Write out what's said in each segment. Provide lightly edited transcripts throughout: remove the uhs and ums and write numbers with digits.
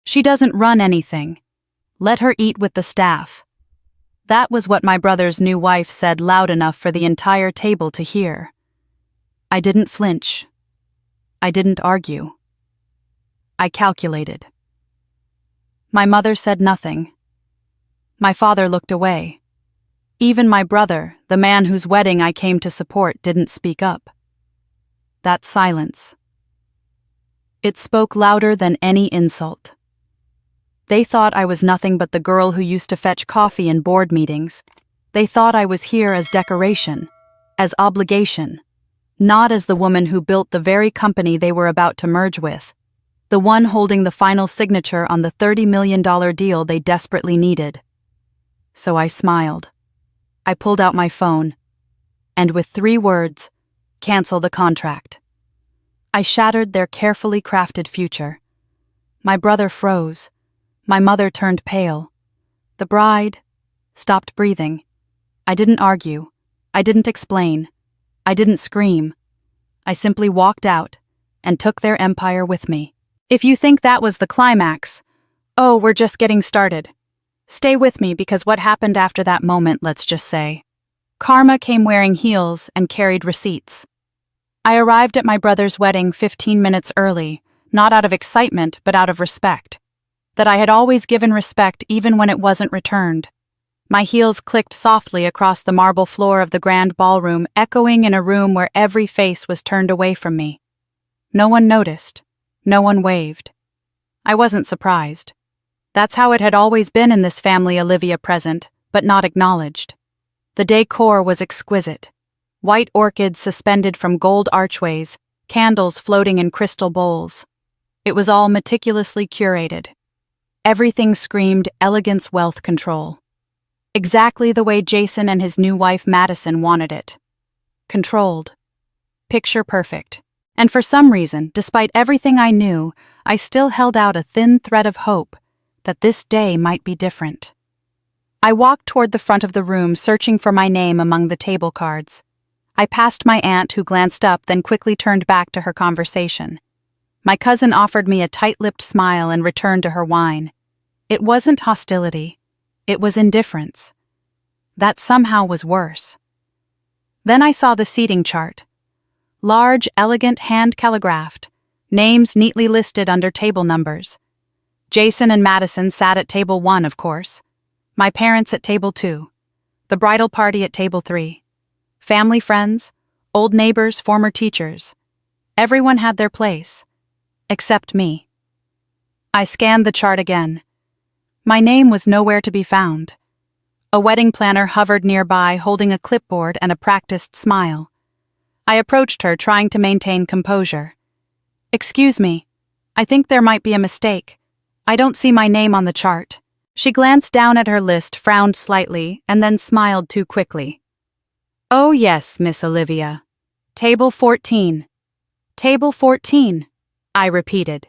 She doesn't run anything. Let her eat with the staff. That was what my brother's new wife said loud enough for the entire table to hear. I didn't flinch. I didn't argue. I calculated. My mother said nothing. My father looked away. Even my brother, the man whose wedding I came to support, didn't speak up. That silence. It spoke louder than any insult. They thought I was nothing but the girl who used to fetch coffee in board meetings. They thought I was here as decoration, as obligation, not as the woman who built the very company they were about to merge with, the one holding the final signature on the $30 million deal they desperately needed. So I smiled. I pulled out my phone, and with 3 words, cancel the contract. I shattered their carefully crafted future. My brother froze. My mother turned pale. The bride stopped breathing. I didn't argue. I didn't explain. I didn't scream. I simply walked out and took their empire with me. If you think that was the climax, oh, we're just getting started. Stay with me, because what happened after that moment, let's just say. Karma came wearing heels and carried receipts. I arrived at my brother's wedding 15 minutes early, not out of excitement, but out of respect. That I had always given respect even when it wasn't returned. My heels clicked softly across the marble floor of the grand ballroom, echoing in a room where every face was turned away from me. No one noticed. No one waved. I wasn't surprised. That's how it had always been in this family, Olivia present, but not acknowledged. The decor was exquisite. White orchids suspended from gold archways, candles floating in crystal bowls. It was all meticulously curated. Everything screamed elegance, wealth control. Exactly the way Jason and his new wife Madison wanted it. Controlled. Picture perfect. And for some reason, despite everything I knew, I still held out a thin thread of hope that this day might be different. I walked toward the front of the room, searching for my name among the table cards. I passed my aunt, who glanced up, then quickly turned back to her conversation. My cousin offered me a tight-lipped smile and returned to her wine. It wasn't hostility. It was indifference. That somehow was worse. Then I saw the seating chart. Large, elegant, hand-calligraphed, names neatly listed under table numbers. Jason and Madison sat at table 1, of course. My parents at table 2. The bridal party at table 3. Family friends, old neighbors, former teachers. Everyone had their place. Except me. I scanned the chart again. My name was nowhere to be found. A wedding planner hovered nearby, holding a clipboard and a practiced smile. I approached her, trying to maintain composure. "Excuse me, I think there might be a mistake. I don't see my name on the chart." She glanced down at her list, frowned slightly, and then smiled too quickly. "Oh yes, Miss Olivia. Table 14. Table 14, I repeated.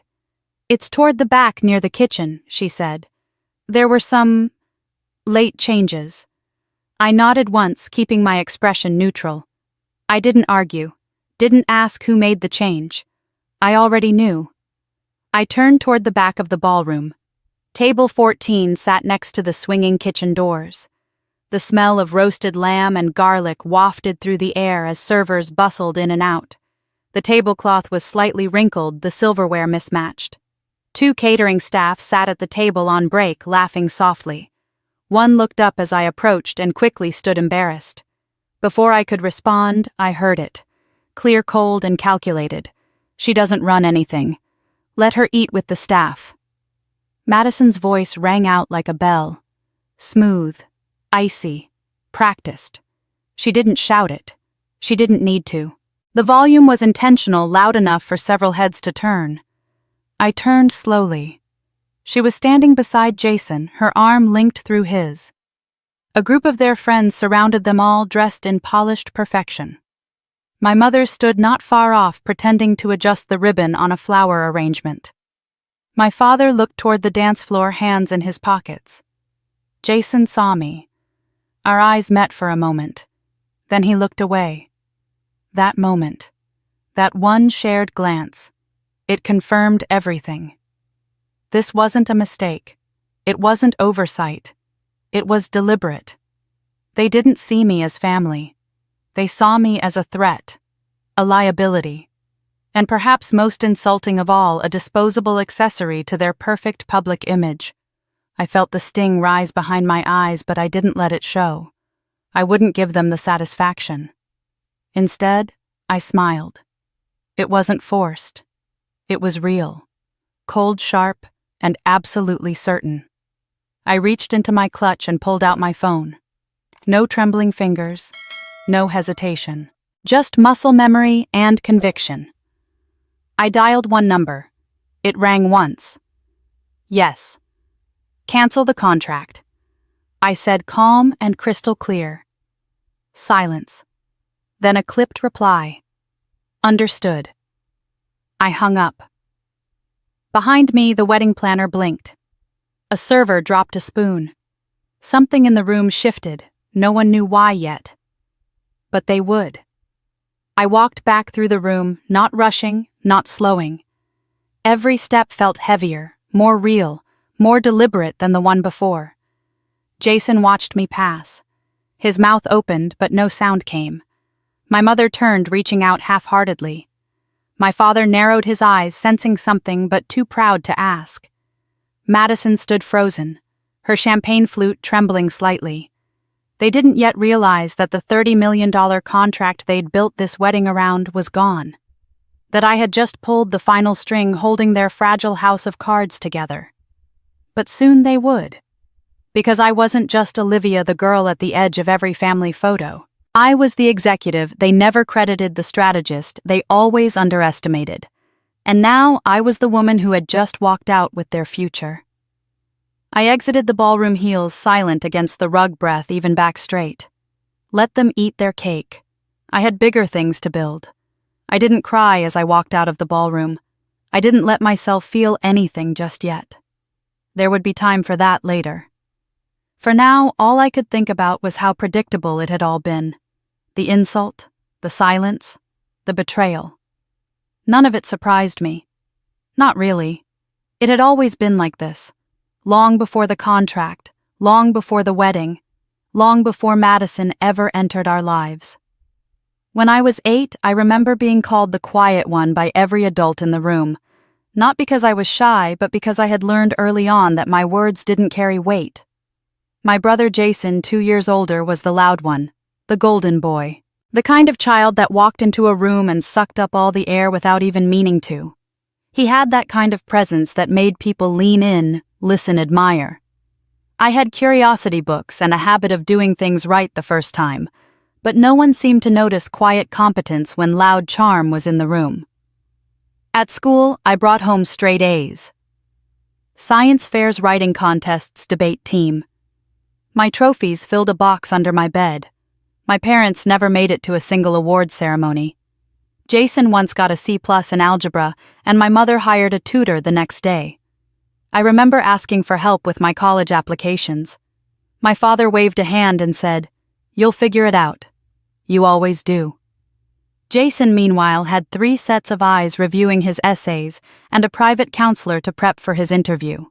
"It's toward the back near the kitchen," she said. "There were some late changes." I nodded once, keeping my expression neutral. I didn't argue, didn't ask who made the change. I already knew. I turned toward the back of the ballroom. Table 14 sat next to the swinging kitchen doors. The smell of roasted lamb and garlic wafted through the air as servers bustled in and out. The tablecloth was slightly wrinkled, the silverware mismatched. 2 catering staff sat at the table on break, laughing softly. One looked up as I approached and quickly stood embarrassed. Before I could respond, I heard it. Clear, cold, and calculated. "She doesn't run anything. Let her eat with the staff." Madison's voice rang out like a bell. Smooth, icy, practiced. She didn't shout it. She didn't need to. The volume was intentional, loud enough for several heads to turn. I turned slowly. She was standing beside Jason, her arm linked through his. A group of their friends surrounded them, all dressed in polished perfection. My mother stood not far off, pretending to adjust the ribbon on a flower arrangement. My father looked toward the dance floor, hands in his pockets. Jason saw me. Our eyes met for a moment. Then he looked away. That moment, that one shared glance, it confirmed everything. This wasn't a mistake. It wasn't oversight. It was deliberate. They didn't see me as family. They saw me as a threat, a liability, and perhaps most insulting of all, a disposable accessory to their perfect public image. I felt the sting rise behind my eyes, but I didn't let it show. I wouldn't give them the satisfaction. Instead, I smiled. It wasn't forced. It was real, cold, sharp, and absolutely certain. I reached into my clutch and pulled out my phone. No trembling fingers, no hesitation. Just muscle memory and conviction. I dialed one number. It rang once. Yes. Cancel the contract. I said, calm and crystal clear. Silence. Then a clipped reply. Understood. I hung up. Behind me, the wedding planner blinked. A server dropped a spoon. Something in the room shifted. No one knew why yet. But they would. I walked back through the room, not rushing, not slowing. Every step felt heavier, more real, more deliberate than the one before. Jason watched me pass. His mouth opened, but no sound came. My mother turned, reaching out half-heartedly. My father narrowed his eyes, sensing something but too proud to ask. Madison stood frozen, her champagne flute trembling slightly. They didn't yet realize that the $30 million contract they'd built this wedding around was gone. That I had just pulled the final string holding their fragile house of cards together. But soon they would. Because I wasn't just Olivia, the girl at the edge of every family photo. I was the executive they never credited, the strategist they always underestimated. And now I was the woman who had just walked out with their future. I exited the ballroom, heels silent against the rug, breath even back straight. Let them eat their cake. I had bigger things to build. I didn't cry as I walked out of the ballroom. I didn't let myself feel anything just yet. There would be time for that later. For now, all I could think about was how predictable it had all been. The insult, the silence, the betrayal. None of it surprised me. Not really. It had always been like this. Long before the contract, long before the wedding, long before Madison ever entered our lives. When I was 8, I remember being called the quiet one by every adult in the room. Not because I was shy, but because I had learned early on that my words didn't carry weight. My brother Jason, 2 years older, was the loud one, the golden boy. The kind of child that walked into a room and sucked up all the air without even meaning to. He had that kind of presence that made people lean in, listen, admire. I had curiosity books and a habit of doing things right the first time, but no one seemed to notice quiet competence when loud charm was in the room. At school, I brought home straight A's. Science fairs, writing contests, debate team. My trophies filled a box under my bed. My parents never made it to a single award ceremony. Jason once got a C+ in algebra, and my mother hired a tutor the next day. I remember asking for help with my college applications. My father waved a hand and said, "You'll figure it out. You always do." Jason, meanwhile, had 3 sets of eyes reviewing his essays and a private counselor to prep for his interview.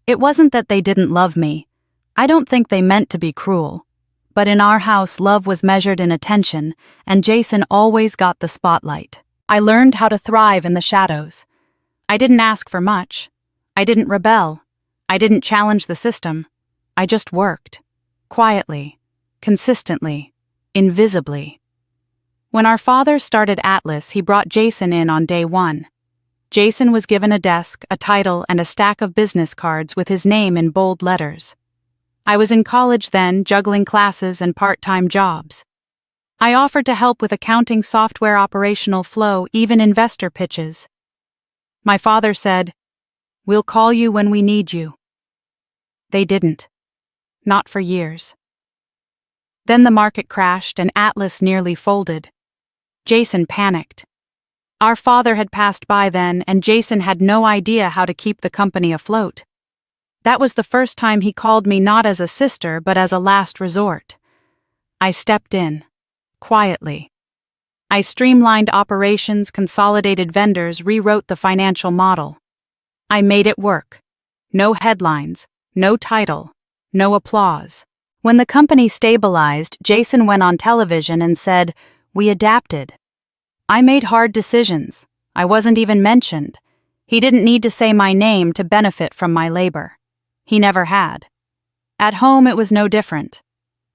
It wasn't that they didn't love me. I don't think they meant to be cruel. But in our house, love was measured in attention, and Jason always got the spotlight. I learned how to thrive in the shadows. I didn't ask for much. I didn't rebel. I didn't challenge the system. I just worked. Quietly. Consistently. Invisibly. When our father started Atlas, he brought Jason in on day 1. Jason was given a desk, a title, and a stack of business cards with his name in bold letters. I was in college then, juggling classes and part-time jobs. I offered to help with accounting, software, operational flow, even investor pitches. My father said, "We'll call you when we need you." They didn't. Not for years. Then the market crashed and Atlas nearly folded. Jason panicked. Our father had passed by then, and Jason had no idea how to keep the company afloat. That was the first time he called me not as a sister, but as a last resort. I stepped in. Quietly. I streamlined operations, consolidated vendors, rewrote the financial model. I made it work. No headlines, no title, no applause. When the company stabilized, Jason went on television and said, "We adapted." I made hard decisions. I wasn't even mentioned. He didn't need to say my name to benefit from my labor. He never had. At home, it was no different.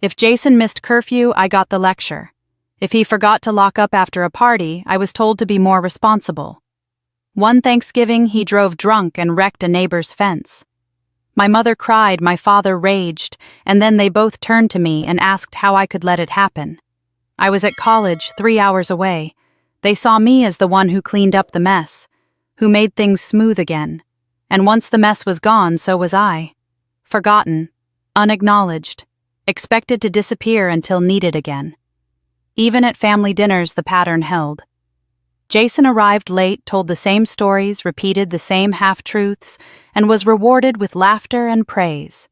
If Jason missed curfew, I got the lecture. If he forgot to lock up after a party, I was told to be more responsible. One Thanksgiving, he drove drunk and wrecked a neighbor's fence. My mother cried, my father raged, and then they both turned to me and asked how I could let it happen. I was at college, 3 hours away. They saw me as the one who cleaned up the mess, who made things smooth again. And once the mess was gone, so was I. Forgotten, unacknowledged, expected to disappear until needed again. Even at family dinners, the pattern held. Jason arrived late, told the same stories, repeated the same half-truths, and was rewarded with laughter and praise.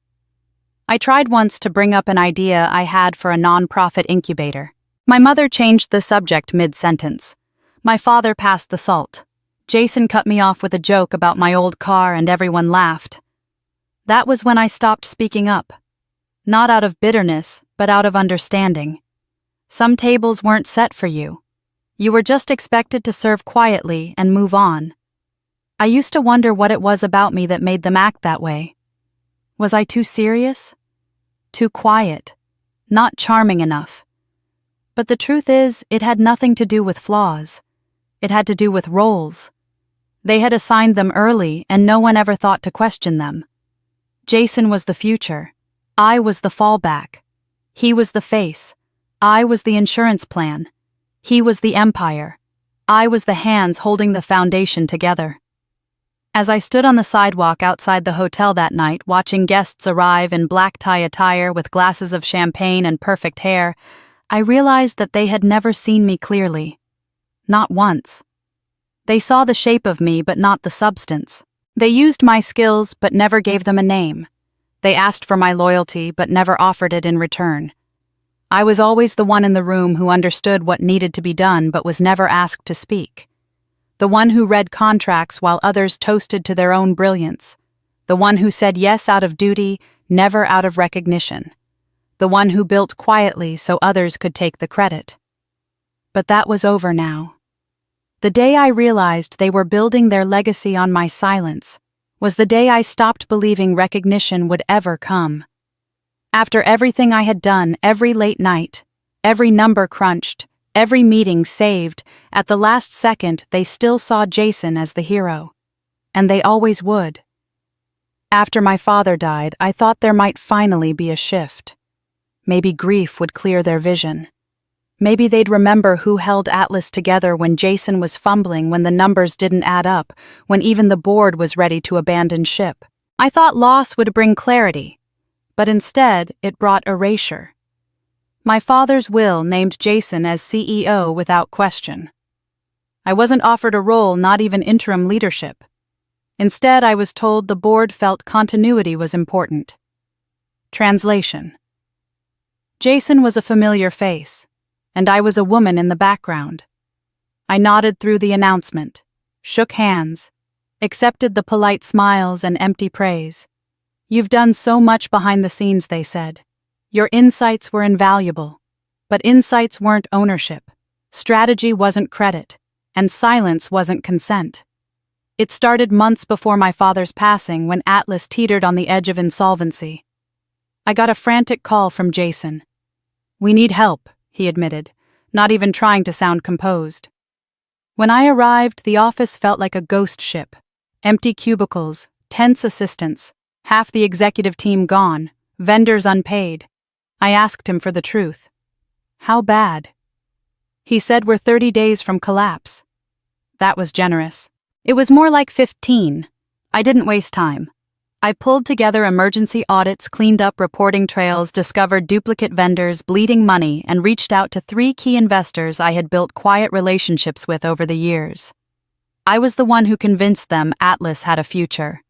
I tried once to bring up an idea I had for a non-profit incubator. My mother changed the subject mid-sentence. My father passed the salt. Jason cut me off with a joke about my old car and everyone laughed. That was when I stopped speaking up. Not out of bitterness, but out of understanding. Some tables weren't set for you. You were just expected to serve quietly and move on. I used to wonder what it was about me that made them act that way. Was I too serious? Too quiet? Not charming enough? But the truth is, it had nothing to do with flaws. It had to do with roles. They had assigned them early, and no one ever thought to question them. Jason was the future. I was the fallback. He was the face. I was the insurance plan. He was the empire. I was the hands holding the foundation together. As I stood on the sidewalk outside the hotel that night, watching guests arrive in black tie attire with glasses of champagne and perfect hair, I realized that they had never seen me clearly. Not once. They saw the shape of me, but not the substance. They used my skills, but never gave them a name. They asked for my loyalty, but never offered it in return. I was always the one in the room who understood what needed to be done, but was never asked to speak. The one who read contracts while others toasted to their own brilliance. The one who said yes out of duty, never out of recognition. The one who built quietly so others could take the credit. But that was over now. The day I realized they were building their legacy on my silence was the day I stopped believing recognition would ever come. After everything I had done, every late night, every number crunched, every meeting saved, at the last second they still saw Jason as the hero. And they always would. After my father died, I thought there might finally be a shift. Maybe grief would clear their vision. Maybe they'd remember who held Atlas together when Jason was fumbling, when the numbers didn't add up, when even the board was ready to abandon ship. I thought loss would bring clarity, but instead it brought erasure. My father's will named Jason as CEO without question. I wasn't offered a role, not even interim leadership. Instead, I was told the board felt continuity was important. Translation. Jason was a familiar face, and I was a woman in the background. I nodded through the announcement, shook hands, accepted the polite smiles and empty praise. "You've done so much behind the scenes," they said. "Your insights were invaluable." But insights weren't ownership, strategy wasn't credit, and silence wasn't consent. It started months before my father's passing, when Atlas teetered on the edge of insolvency. I got a frantic call from Jason. "We need help," he admitted, not even trying to sound composed. When I arrived, the office felt like a ghost ship. Empty cubicles, tense assistants, half the executive team gone, vendors unpaid. I asked him for the truth. "How bad?" He said, "We're 30 days from collapse." That was generous. It was more like 15. I didn't waste time. I pulled together emergency audits, cleaned up reporting trails, discovered duplicate vendors, bleeding money, and reached out to 3 key investors I had built quiet relationships with over the years. I was the one who convinced them Atlas had a future.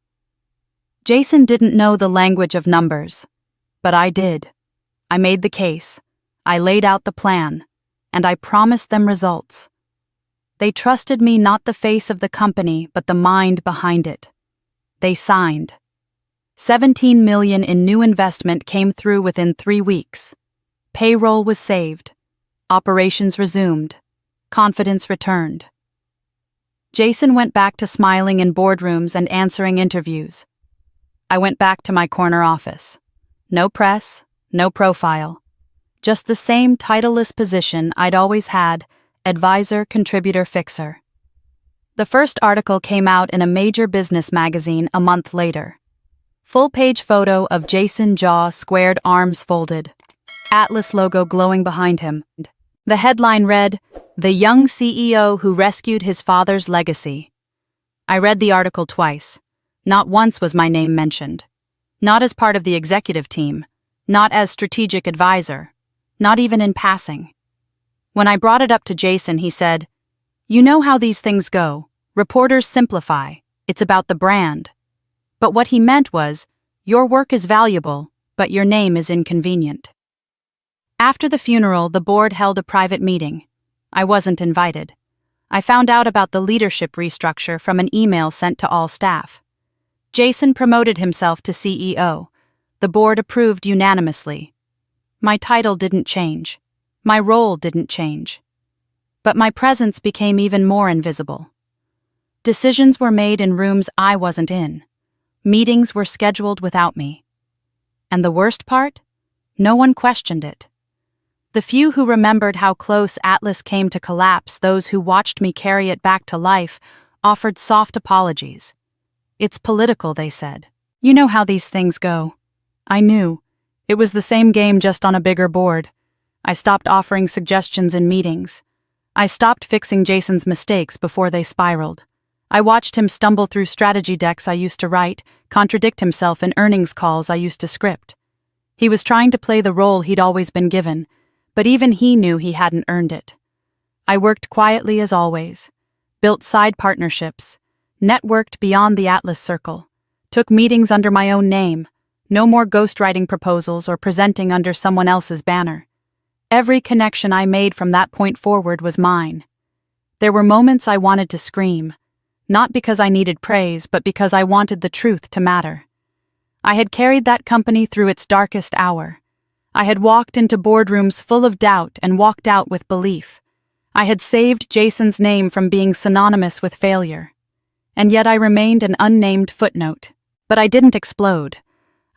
Jason didn't know the language of numbers, but I did. I made the case, I laid out the plan, and I promised them results. They trusted me, not the face of the company, but the mind behind it. They signed. $17 million in new investment came through within 3 weeks. Payroll was saved. Operations resumed. Confidence returned. Jason went back to smiling in boardrooms and answering interviews. I went back to my corner office. No press, no profile. Just the same titleless position I'd always had, advisor, contributor, fixer. The first article came out in a major business magazine a month later. Full-page photo of Jason, jaw squared, arms folded. Atlas logo glowing behind him. The headline read, "The Young CEO Who Rescued His Father's Legacy." I read the article twice. Not once was my name mentioned. Not as part of the executive team. Not as strategic advisor. Not even in passing. When I brought it up to Jason, he said, "You know how these things go. Reporters simplify. It's about the brand." But what he meant was, your work is valuable, but your name is inconvenient. After the funeral, the board held a private meeting. I wasn't invited. I found out about the leadership restructure from an email sent to all staff. Jason promoted himself to CEO. The board approved unanimously. My title didn't change. My role didn't change. But my presence became even more invisible. Decisions were made in rooms I wasn't in. Meetings were scheduled without me. And the worst part? No one questioned it. The few who remembered how close Atlas came to collapse, those who watched me carry it back to life, offered soft apologies. "It's political," they said. "You know how these things go." I knew. It was the same game, just on a bigger board. I stopped offering suggestions in meetings. I stopped fixing Jason's mistakes before they spiraled. I watched him stumble through strategy decks I used to write, contradict himself in earnings calls I used to script. He was trying to play the role he'd always been given, but even he knew he hadn't earned it. I worked quietly as always, built side partnerships, networked beyond the Atlas circle, took meetings under my own name, no more ghostwriting proposals or presenting under someone else's banner. Every connection I made from that point forward was mine. There were moments I wanted to scream, not because I needed praise, but because I wanted the truth to matter. I had carried that company through its darkest hour. I had walked into boardrooms full of doubt and walked out with belief. I had saved Jason's name from being synonymous with failure. And yet I remained an unnamed footnote. But I didn't explode.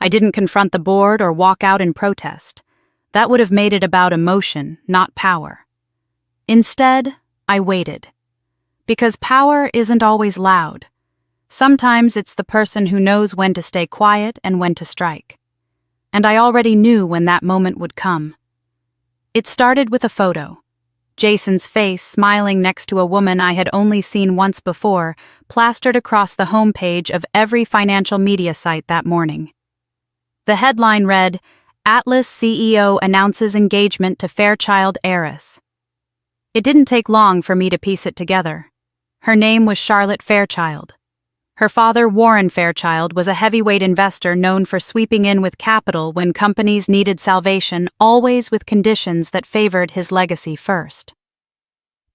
I didn't confront the board or walk out in protest. That would have made it about emotion, not power. Instead, I waited. Because power isn't always loud. Sometimes it's the person who knows when to stay quiet and when to strike. And I already knew when that moment would come. It started with a photo. Jason's face smiling next to a woman I had only seen once before, plastered across the homepage of every financial media site that morning. The headline read, "Atlas CEO announces engagement to Fairchild heiress." It didn't take long for me to piece it together. Her name was Charlotte Fairchild. Her father, Warren Fairchild, was a heavyweight investor known for sweeping in with capital when companies needed salvation, always with conditions that favored his legacy first.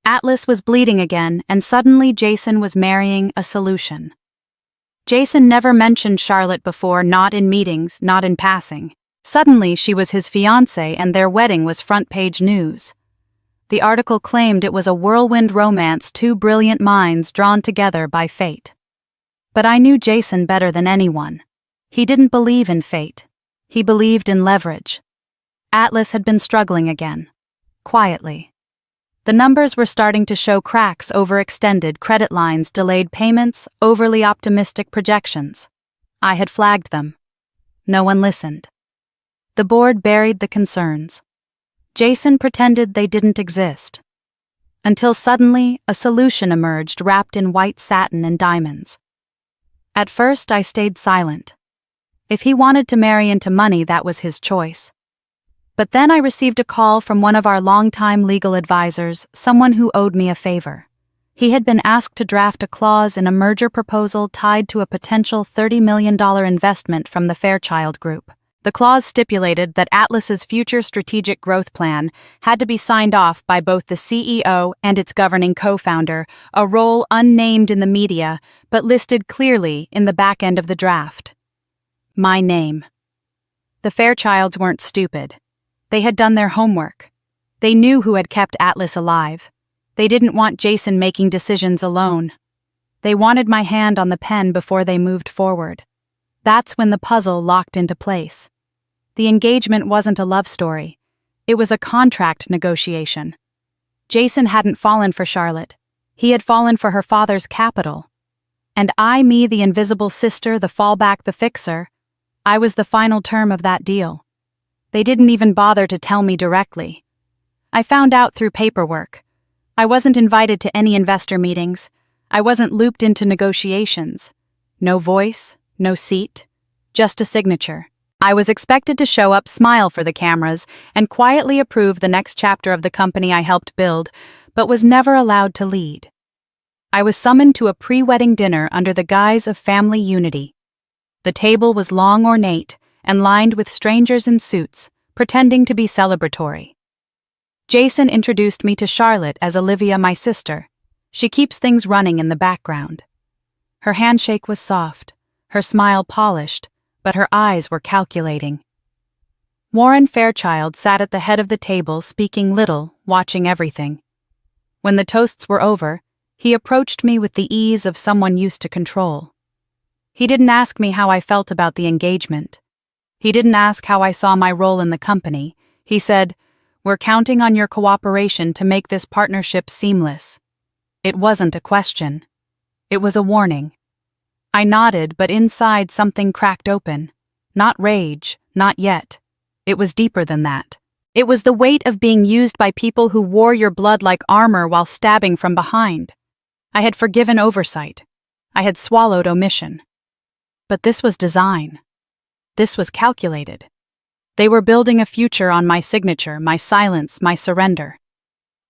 Atlas was bleeding again, and suddenly Jason was marrying a solution. Jason never mentioned Charlotte before, not in meetings, not in passing. Suddenly she was his fiancée, and their wedding was front-page news. The article claimed it was a whirlwind romance, two brilliant minds drawn together by fate. But I knew Jason better than anyone. He didn't believe in fate. He believed in leverage. Atlas had been struggling again. Quietly. The numbers were starting to show cracks: overextended credit lines, delayed payments, overly optimistic projections. I had flagged them. No one listened. The board buried the concerns. Jason pretended they didn't exist. Until suddenly, a solution emerged wrapped in white satin and diamonds. At first, I stayed silent. If he wanted to marry into money, that was his choice. But then I received a call from one of our longtime legal advisors, someone who owed me a favor. He had been asked to draft a clause in a merger proposal tied to a potential $30 million investment from the Fairchild Group. The clause stipulated that Atlas's future strategic growth plan had to be signed off by both the CEO and its governing co-founder, a role unnamed in the media but listed clearly in the back end of the draft. My name. The Fairchilds weren't stupid. They had done their homework. They knew who had kept Atlas alive. They didn't want Jason making decisions alone. They wanted my hand on the pen before they moved forward. That's when the puzzle locked into place. The engagement wasn't a love story. It was a contract negotiation. Jason hadn't fallen for Charlotte. He had fallen for her father's capital. And I, me, the invisible sister, the fallback, the fixer, I was the final term of that deal. They didn't even bother to tell me directly. I found out through paperwork. I wasn't invited to any investor meetings. I wasn't looped into negotiations. No voice, no seat, just a signature. I was expected to show up, smile for the cameras, and quietly approve the next chapter of the company I helped build, but was never allowed to lead. I was summoned to a pre-wedding dinner under the guise of family unity. The table was long, ornate, and lined with strangers in suits, pretending to be celebratory. Jason introduced me to Charlotte as Olivia, my sister. She keeps things running in the background. Her handshake was soft, her smile polished, but her eyes were calculating. Warren Fairchild sat at the head of the table, speaking little, watching everything. When the toasts were over, he approached me with the ease of someone used to control. He didn't ask me how I felt about the engagement. He didn't ask how I saw my role in the company. He said, "We're counting on your cooperation to make this partnership seamless." It wasn't a question. It was a warning. I nodded, but inside something cracked open. Not rage, not yet. It was deeper than that. It was the weight of being used by people who wore your blood like armor while stabbing from behind. I had forgiven oversight. I had swallowed omission. But this was design. This was calculated. They were building a future on my signature, my silence, my surrender.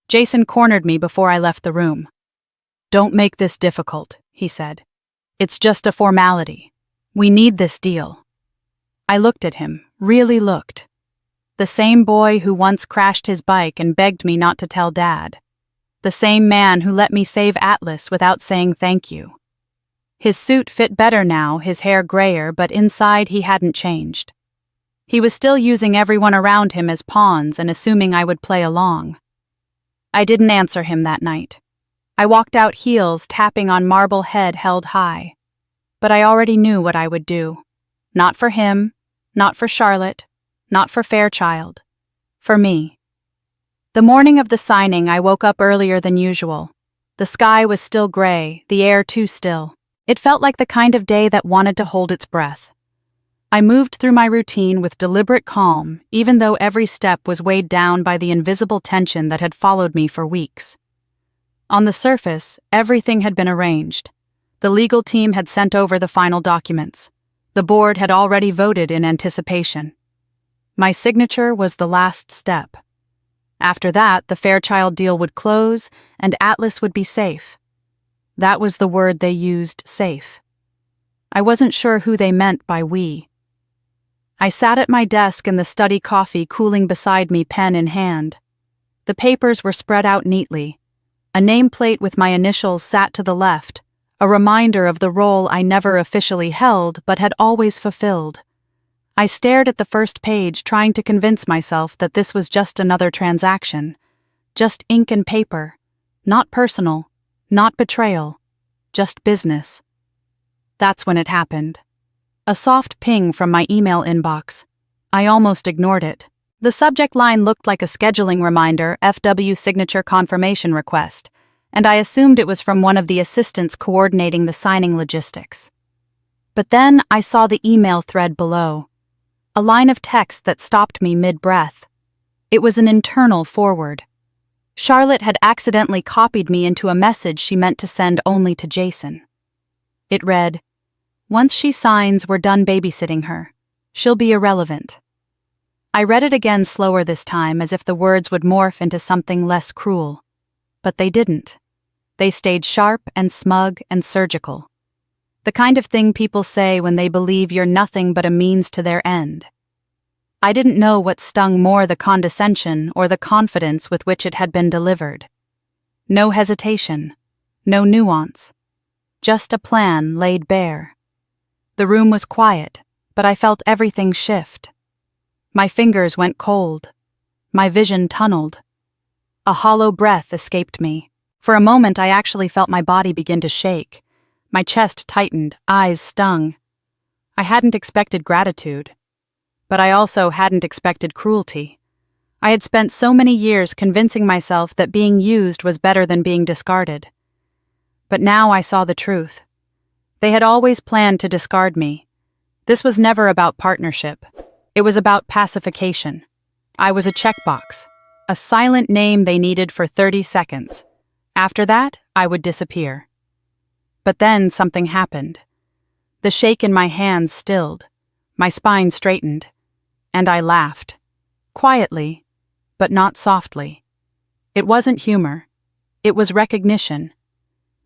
Jason cornered me before I left the room. "Don't make this difficult," he said. "It's just a formality. We need this deal." I looked at him, really looked. The same boy who once crashed his bike and begged me not to tell Dad. The same man who let me save Atlas without saying thank you. His suit fit better now, his hair grayer, but inside he hadn't changed. He was still using everyone around him as pawns and assuming I would play along. I didn't answer him that night. I walked out heels, tapping on marble head held high. But I already knew what I would do. Not for him, not for Charlotte, not for Fairchild. For me. The morning of the signing, I woke up earlier than usual. The sky was still gray, the air too still. It felt like the kind of day that wanted to hold its breath. I moved through my routine with deliberate calm, even though every step was weighed down by the invisible tension that had followed me for weeks. On the surface, everything had been arranged. The legal team had sent over the final documents. The board had already voted in anticipation. My signature was the last step. After that, the Fairchild deal would close, and Atlas would be safe. That was the word they used, safe. I wasn't sure who they meant by we. I sat at my desk in the study, coffee cooling beside me, pen in hand. The papers were spread out neatly. A nameplate with my initials sat to the left, a reminder of the role I never officially held but had always fulfilled. I stared at the first page, trying to convince myself that this was just another transaction. Just ink and paper. Not personal. Not betrayal. Just business. That's when it happened. A soft ping from my email inbox. I almost ignored it. The subject line looked like a scheduling reminder, FW signature confirmation request, and I assumed it was from one of the assistants coordinating the signing logistics. But then I saw the email thread below. A line of text that stopped me mid-breath. It was an internal forward. Charlotte had accidentally copied me into a message she meant to send only to Jason. It read, "Once she signs, we're done babysitting her. She'll be irrelevant." I read it again slower this time, as if the words would morph into something less cruel. But they didn't. They stayed sharp and smug and surgical. The kind of thing people say when they believe you're nothing but a means to their end. I didn't know what stung more, the condescension or the confidence with which it had been delivered. No hesitation, no nuance, just a plan laid bare. The room was quiet, but I felt everything shift. My fingers went cold. My vision tunneled. A hollow breath escaped me. For a moment, I actually felt my body begin to shake. My chest tightened, eyes stung. I hadn't expected gratitude, but I also hadn't expected cruelty. I had spent so many years convincing myself that being used was better than being discarded. But now I saw the truth. They had always planned to discard me. This was never about partnership. It was about pacification. I was a checkbox, a silent name they needed for 30 seconds. After that, I would disappear. But then something happened. The shake in my hands stilled, my spine straightened, and I laughed. Quietly, but not softly. It wasn't humor. It was recognition.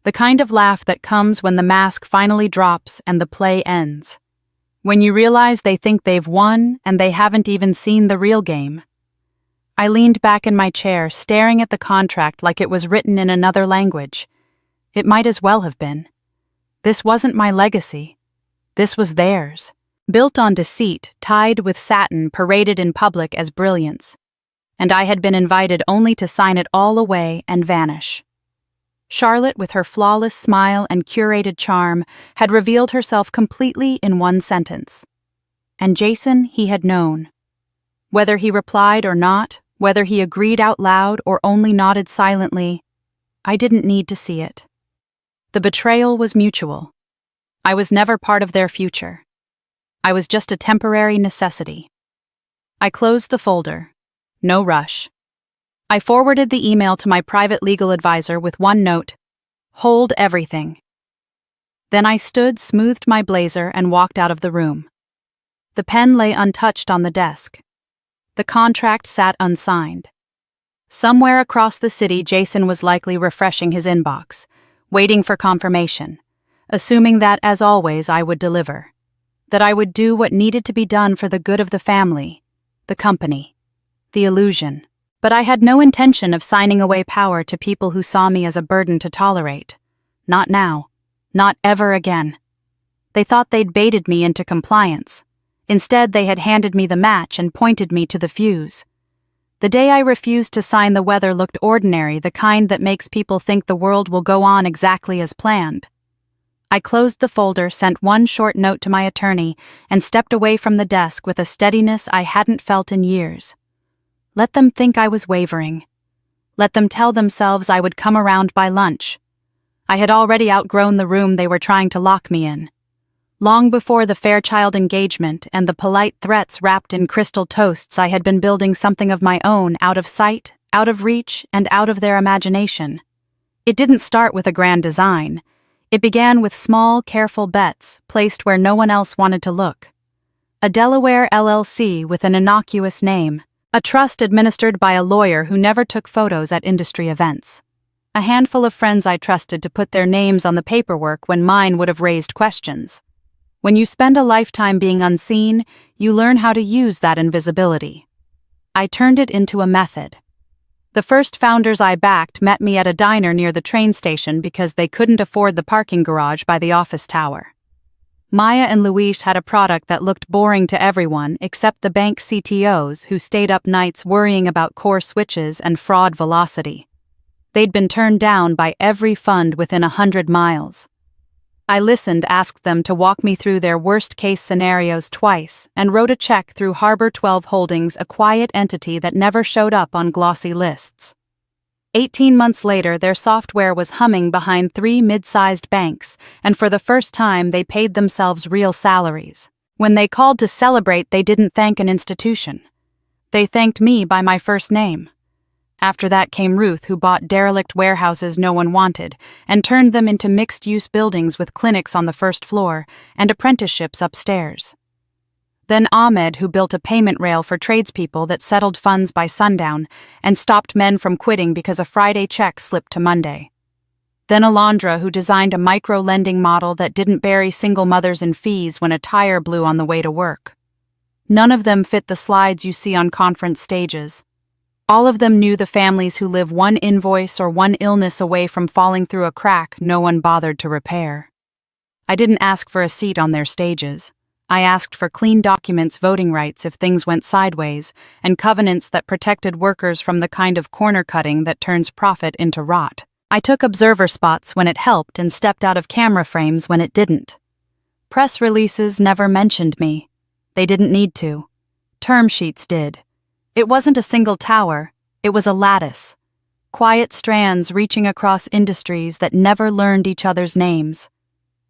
The kind of laugh that comes when the mask finally drops and the play ends. When you realize they think they've won and they haven't even seen the real game. I leaned back in my chair, staring at the contract like it was written in another language. It might as well have been. This wasn't my legacy. This was theirs. Built on deceit, tied with satin, paraded in public as brilliance. And I had been invited only to sign it all away and vanish. Charlotte, with her flawless smile and curated charm, had revealed herself completely in one sentence. And Jason, he had known. Whether he replied or not, whether he agreed out loud or only nodded silently, I didn't need to see it. The betrayal was mutual. I was never part of their future. I was just a temporary necessity. I closed the folder. No rush. I forwarded the email to my private legal advisor with one note: hold everything. Then I stood, smoothed my blazer, and walked out of the room. The pen lay untouched on the desk. The contract sat unsigned. Somewhere across the city, Jason was likely refreshing his inbox, waiting for confirmation, assuming that, as always, I would deliver. That I would do what needed to be done for the good of the family, the company, the illusion. But I had no intention of signing away power to people who saw me as a burden to tolerate. Not now. Not ever again. They thought they'd baited me into compliance. Instead, they had handed me the match and pointed me to the fuse. The day I refused to sign, the weather looked ordinary, the kind that makes people think the world will go on exactly as planned. I closed the folder, sent one short note to my attorney, and stepped away from the desk with a steadiness I hadn't felt in years. Let them think I was wavering. Let them tell themselves I would come around by lunch. I had already outgrown the room they were trying to lock me in. Long before the Fairchild engagement and the polite threats wrapped in crystal toasts, I had been building something of my own, out of sight, out of reach, and out of their imagination. It didn't start with a grand design. It began with small, careful bets, placed where no one else wanted to look. A Delaware LLC with an innocuous name. A trust administered by a lawyer who never took photos at industry events. A handful of friends I trusted to put their names on the paperwork when mine would have raised questions. When you spend a lifetime being unseen, you learn how to use that invisibility. I turned it into a method. The first founders I backed met me at a diner near the train station because they couldn't afford the parking garage by the office tower. Maya and Luis had a product that looked boring to everyone except the bank CTOs who stayed up nights worrying about core switches and fraud velocity. They'd been turned down by every fund within 100 miles. I listened, asked them to walk me through their worst-case scenarios twice, and wrote a check through Harbor 12 Holdings, a quiet entity that never showed up on glossy lists. 18 months later, their software was humming behind 3 mid-sized banks, and for the first time they paid themselves real salaries. When they called to celebrate, they didn't thank an institution. They thanked me by my first name. After that came Ruth, who bought derelict warehouses no one wanted, and turned them into mixed-use buildings with clinics on the first floor and apprenticeships upstairs. Then Ahmed, who built a payment rail for tradespeople that settled funds by sundown and stopped men from quitting because a Friday check slipped to Monday. Then Alondra, who designed a micro-lending model that didn't bury single mothers in fees when a tire blew on the way to work. None of them fit the slides you see on conference stages. All of them knew the families who live one invoice or one illness away from falling through a crack no one bothered to repair. I didn't ask for a seat on their stages. I asked for clean documents, voting rights if things went sideways, and covenants that protected workers from the kind of corner cutting that turns profit into rot. I took observer spots when it helped and stepped out of camera frames when it didn't. Press releases never mentioned me. They didn't need to. Term sheets did. It wasn't a single tower, it was a lattice. Quiet strands reaching across industries that never learned each other's names.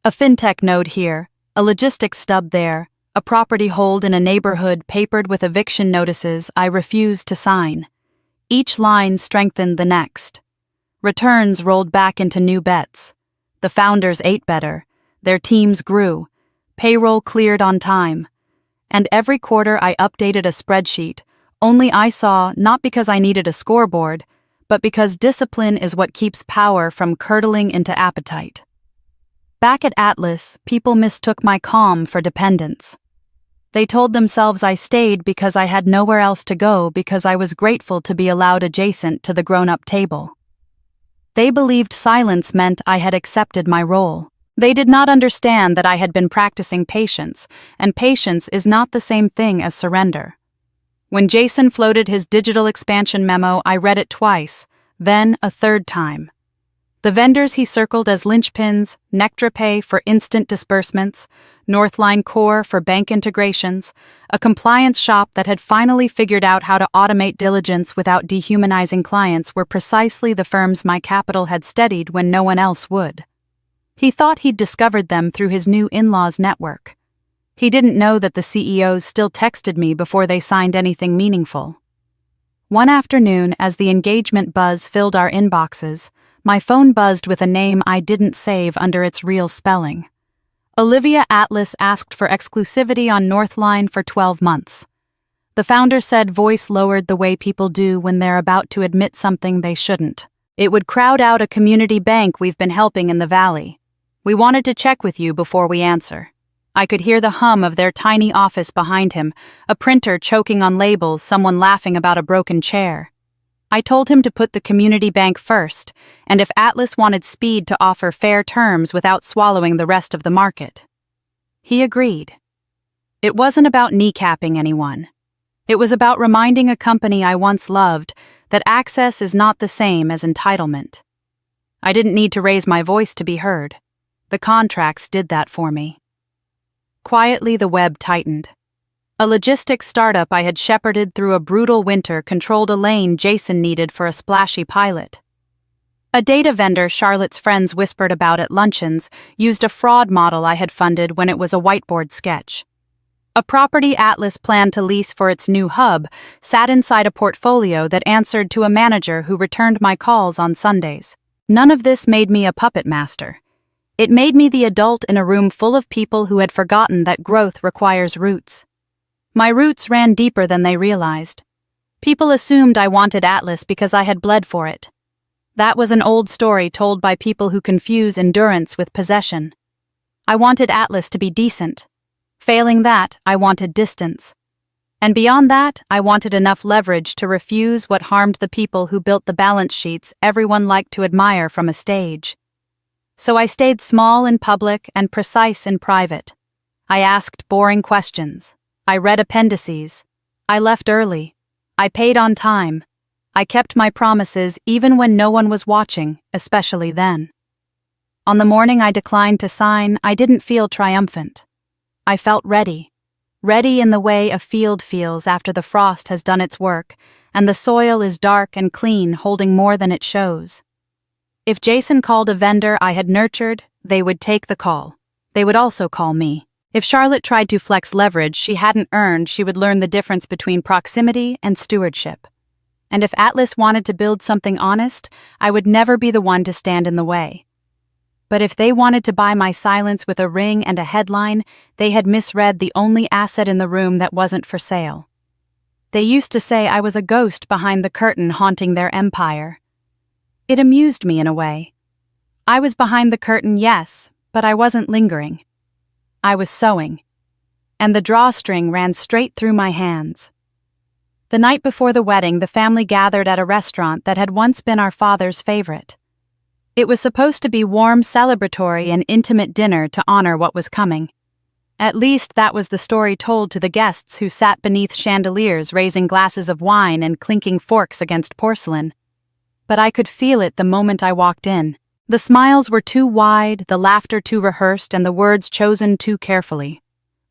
A fintech node here, a logistics stub there, a property hold in a neighborhood papered with eviction notices I refused to sign. Each line strengthened the next. Returns rolled back into new bets. The founders ate better. Their teams grew. Payroll cleared on time. And every quarter I updated a spreadsheet, only I saw not because I needed a scoreboard, but because discipline is what keeps power from curdling into appetite. Back at Atlas, people mistook my calm for dependence. They told themselves I stayed because I had nowhere else to go because I was grateful to be allowed adjacent to the grown-up table. They believed silence meant I had accepted my role. They did not understand that I had been practicing patience, and patience is not the same thing as surrender. When Jason floated his digital expansion memo, I read it twice, then a third time. The vendors he circled as linchpins, NectraPay for instant disbursements, Northline Core for bank integrations, a compliance shop that had finally figured out how to automate diligence without dehumanizing clients were precisely the firms my capital had steadied when no one else would. He thought he'd discovered them through his new in-laws network. He didn't know that the CEOs still texted me before they signed anything meaningful. One afternoon, as the engagement buzz filled our inboxes, my phone buzzed with a name I didn't save under its real spelling. Olivia Atlas asked for exclusivity on Northline for 12 months. The founder said voice lowered the way people do when they're about to admit something they shouldn't. It would crowd out a community bank we've been helping in the valley. We wanted to check with you before we answer. I could hear the hum of their tiny office behind him, a printer choking on labels, someone laughing about a broken chair. I told him to put the community bank first, and if Atlas wanted speed to offer fair terms without swallowing the rest of the market. He agreed. It wasn't about kneecapping anyone. It was about reminding a company I once loved that access is not the same as entitlement. I didn't need to raise my voice to be heard. The contracts did that for me. Quietly, the web tightened. A logistics startup I had shepherded through a brutal winter controlled a lane Jason needed for a splashy pilot. A data vendor Charlotte's friends whispered about at luncheons used a fraud model I had funded when it was a whiteboard sketch. A property Atlas planned to lease for its new hub sat inside a portfolio that answered to a manager who returned my calls on Sundays. None of this made me a puppet master. It made me the adult in a room full of people who had forgotten that growth requires roots. My roots ran deeper than they realized. People assumed I wanted Atlas because I had bled for it. That was an old story told by people who confuse endurance with possession. I wanted Atlas to be decent. Failing that, I wanted distance. And beyond that, I wanted enough leverage to refuse what harmed the people who built the balance sheets everyone liked to admire from a stage. So I stayed small in public and precise in private. I asked boring questions. I read appendices. I left early. I paid on time. I kept my promises even when no one was watching, especially then. On the morning I declined to sign, I didn't feel triumphant. I felt ready. Ready in the way a field feels after the frost has done its work, and the soil is dark and clean, holding more than it shows. If Jason called a vendor I had nurtured, they would take the call. They would also call me. If Charlotte tried to flex leverage she hadn't earned, she would learn the difference between proximity and stewardship. And if Atlas wanted to build something honest, I would never be the one to stand in the way. But if they wanted to buy my silence with a ring and a headline, they had misread the only asset in the room that wasn't for sale. They used to say I was a ghost behind the curtain haunting their empire. It amused me in a way. I was behind the curtain, yes, but I wasn't lingering. I was sewing, and the drawstring ran straight through my hands. The night before the wedding, the family gathered at a restaurant that had once been our father's favorite. It was supposed to be warm, celebratory, and intimate dinner to honor what was coming. At least that was the story told to the guests who sat beneath chandeliers raising glasses of wine and clinking forks against porcelain. But I could feel it the moment I walked in. The smiles were too wide, the laughter too rehearsed, and the words chosen too carefully.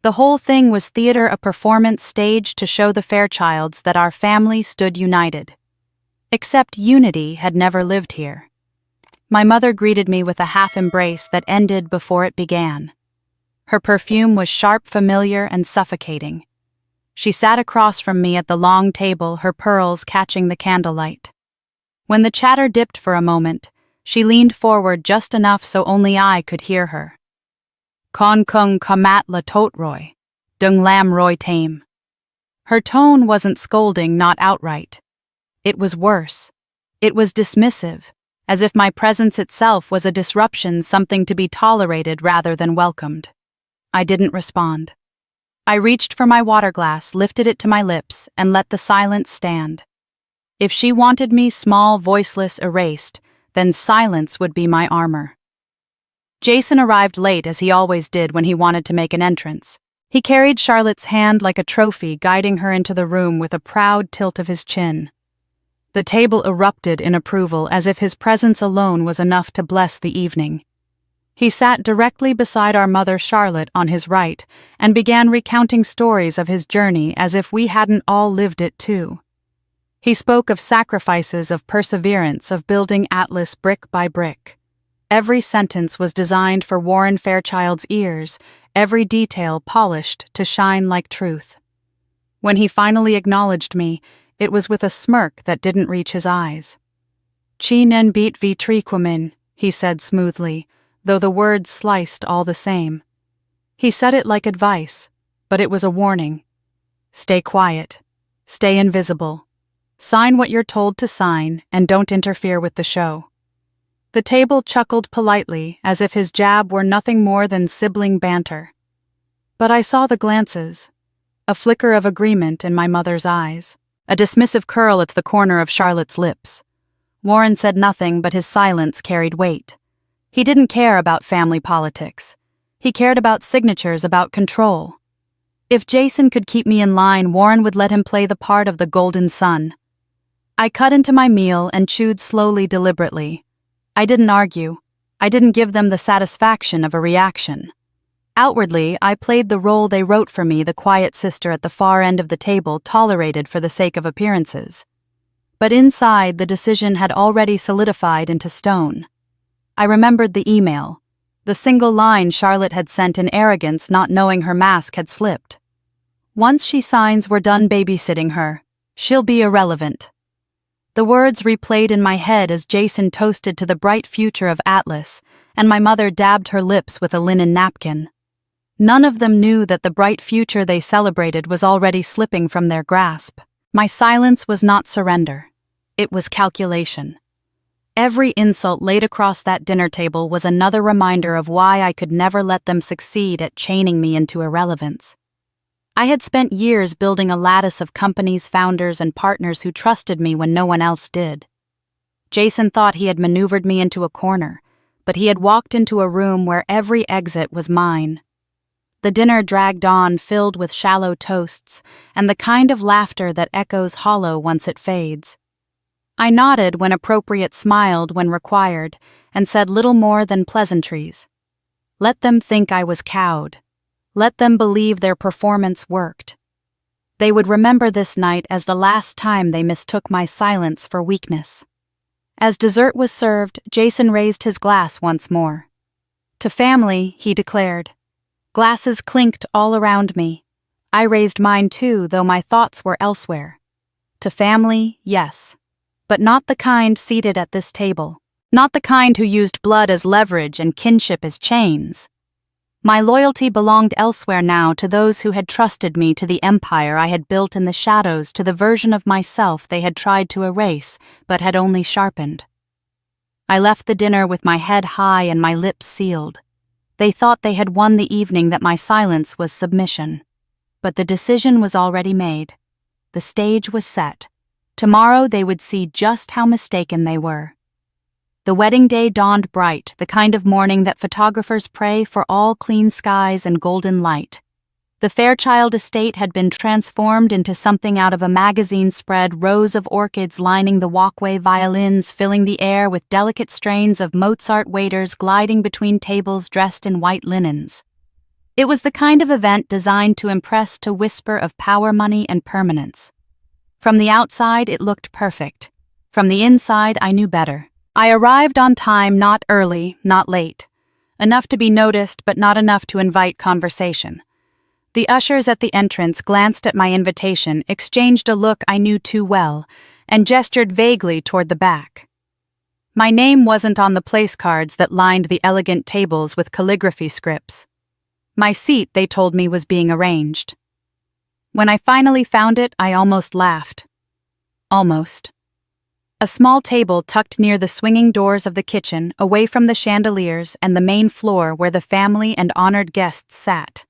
The whole thing was theater, a performance staged to show the Fairchilds that our family stood united. Except unity had never lived here. My mother greeted me with a half-embrace that ended before it began. Her perfume was sharp, familiar, and suffocating. She sat across from me at the long table, her pearls catching the candlelight. When the chatter dipped for a moment, she leaned forward just enough so only I could hear her. Con kung kamat la tot roy, dung lam roy tame. Her tone wasn't scolding, not outright. It was worse. It was dismissive, as if my presence itself was a disruption, something to be tolerated rather than welcomed. I didn't respond. I reached for my water glass, lifted it to my lips, and let the silence stand. If she wanted me small, voiceless, erased, then silence would be my armor. Jason arrived late, as he always did when he wanted to make an entrance. He carried Charlotte's hand like a trophy, guiding her into the room with a proud tilt of his chin. The table erupted in approval, as if his presence alone was enough to bless the evening. He sat directly beside our mother Charlotte on his right and began recounting stories of his journey as if we hadn't all lived it too. He spoke of sacrifices, of perseverance, of building Atlas brick by brick. Every sentence was designed for Warren Fairchild's ears, every detail polished to shine like truth. When he finally acknowledged me, it was with a smirk that didn't reach his eyes. "Chi nen beat vi triquamin," he said smoothly, though the words sliced all the same. He said it like advice, but it was a warning. Stay quiet. Stay invisible. Sign what you're told to sign, and don't interfere with the show. The table chuckled politely, as if his jab were nothing more than sibling banter. But I saw the glances, a flicker of agreement in my mother's eyes, a dismissive curl at the corner of Charlotte's lips. Warren said nothing, but his silence carried weight. He didn't care about family politics. He cared about signatures, about control. If Jason could keep me in line, Warren would let him play the part of the golden son. I cut into my meal and chewed slowly, deliberately. I didn't argue. I didn't give them the satisfaction of a reaction. Outwardly, I played the role they wrote for me, the quiet sister at the far end of the table, tolerated for the sake of appearances. But inside, the decision had already solidified into stone. I remembered the email, the single line Charlotte had sent in arrogance, not knowing her mask had slipped. Once she signs we're done babysitting her, she'll be irrelevant. The words replayed in my head as Jason toasted to the bright future of Atlas, and my mother dabbed her lips with a linen napkin. None of them knew that the bright future they celebrated was already slipping from their grasp. My silence was not surrender. It was calculation. Every insult laid across that dinner table was another reminder of why I could never let them succeed at chaining me into irrelevance. I had spent years building a lattice of companies, founders, and partners who trusted me when no one else did. Jason thought he had maneuvered me into a corner, but he had walked into a room where every exit was mine. The dinner dragged on, filled with shallow toasts, and the kind of laughter that echoes hollow once it fades. I nodded when appropriate, smiled when required, and said little more than pleasantries. Let them think I was cowed. Let them believe their performance worked. They would remember this night as the last time they mistook my silence for weakness. As dessert was served, Jason raised his glass once more. To family, he declared. Glasses clinked all around me. I raised mine too, though my thoughts were elsewhere. To family, yes. But not the kind seated at this table. Not the kind who used blood as leverage and kinship as chains. My loyalty belonged elsewhere now, to those who had trusted me, to the empire I had built in the shadows, to the version of myself they had tried to erase, but had only sharpened. I left the dinner with my head high and my lips sealed. They thought they had won the evening, that my silence was submission. But the decision was already made. The stage was set. Tomorrow they would see just how mistaken they were. The wedding day dawned bright, the kind of morning that photographers pray for, all clean skies and golden light. The Fairchild estate had been transformed into something out of a magazine spread, rows of orchids lining the walkway, violins filling the air with delicate strains of Mozart, waiters gliding between tables dressed in white linens. It was the kind of event designed to impress, to whisper of power, money, and permanence. From the outside, it looked perfect. From the inside, I knew better. I arrived on time, not early, not late. Enough to be noticed, but not enough to invite conversation. The ushers at the entrance glanced at my invitation, exchanged a look I knew too well, and gestured vaguely toward the back. My name wasn't on the place cards that lined the elegant tables with calligraphy scripts. My seat, they told me, was being arranged. When I finally found it, I almost laughed. Almost. A small table tucked near the swinging doors of the kitchen, away from the chandeliers and the main floor where the family and honored guests sat.